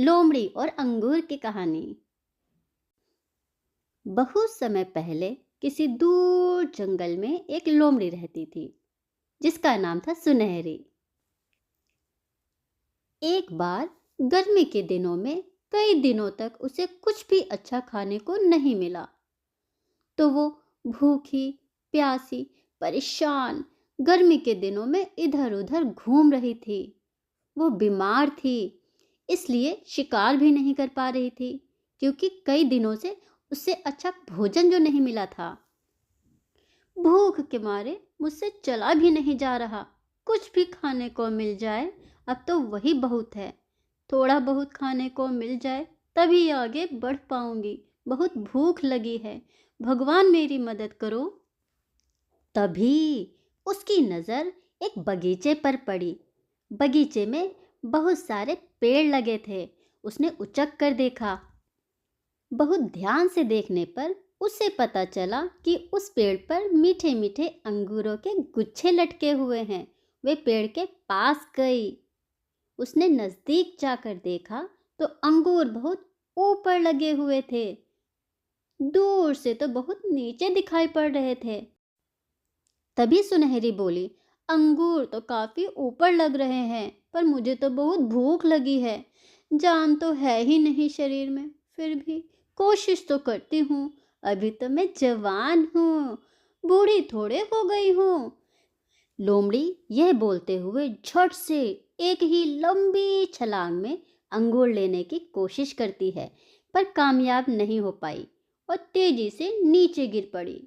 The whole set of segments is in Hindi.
लोमड़ी और अंगूर की कहानी। बहुत समय पहले किसी दूर जंगल में एक लोमड़ी रहती थी जिसका नाम था सुनहरी। एक बार गर्मी के दिनों में कई दिनों तक उसे कुछ भी अच्छा खाने को नहीं मिला, तो वो भूखी, प्यासी, परेशान गर्मी के दिनों में इधर उधर घूम रही थी। वो बीमार थी, इसलिए शिकार भी नहीं कर पा रही थी, क्योंकि कई दिनों से उससे अच्छा भोजन जो नहीं मिला था। भूख के मारे मुझसे चला भी नहीं जा रहा। कुछ भी खाने को मिल जाए, अब तो वही बहुत है। थोड़ा बहुत खाने को मिल जाए तभी आगे बढ़ पाऊंगी। बहुत भूख लगी है, भगवान मेरी मदद करो। तभी उसकी नजर एक बगीचे पर पड़ी। बगीचे में बहुत सारे पेड़ लगे थे। उसने उचक कर देखा। बहुत ध्यान से देखने पर उसे पता चला कि उस पेड़ पर मीठे मीठे अंगूरों के गुच्छे लटके हुए हैं। वे पेड़ के पास गई। उसने नजदीक जाकर देखा तो अंगूर बहुत ऊपर लगे हुए थे। दूर से तो बहुत नीचे दिखाई पड़ रहे थे। तभी सुनहरी बोली, अंगूर तो काफी ऊपर लग रहे हैं, पर मुझे तो बहुत भूख लगी है। जान तो है ही नहीं शरीर में, फिर भी कोशिश तो करती हूँ। अभी तो मैं जवान हूँ, बूढ़ी थोड़े हो गई हूँ। लोमड़ी यह बोलते हुए झट से एक ही लंबी छलांग में अंगूर लेने की कोशिश करती है, पर कामयाब नहीं हो पाई और तेजी से नीचे गिर पड़ी।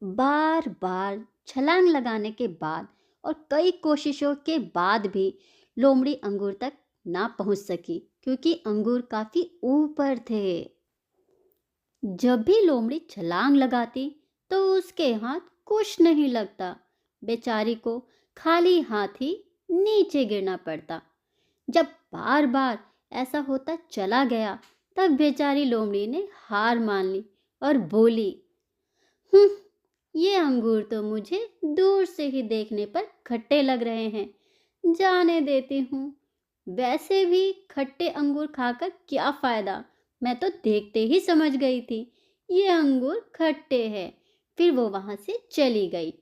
बार बार छलांग लगाने के बाद और कई कोशिशों के बाद भी लोमड़ी अंगूर तक ना पहुंच सकी, क्योंकि अंगूर काफी ऊपर थे। जब भी लोमड़ी छलांग लगाती तो उसके हाथ कुछ नहीं लगता। बेचारी को खाली हाथ ही नीचे गिरना पड़ता। जब बार बार ऐसा होता चला गया, तब बेचारी लोमड़ी ने हार मान ली और बोली, हम्म, ये अंगूर तो मुझे दूर से ही देखने पर खट्टे लग रहे हैं, जाने देती हूँ। वैसे भी खट्टे अंगूर खाकर क्या फायदा, मैं तो देखते ही समझ गई थी ये अंगूर खट्टे हैं। फिर वो वहां से चली गई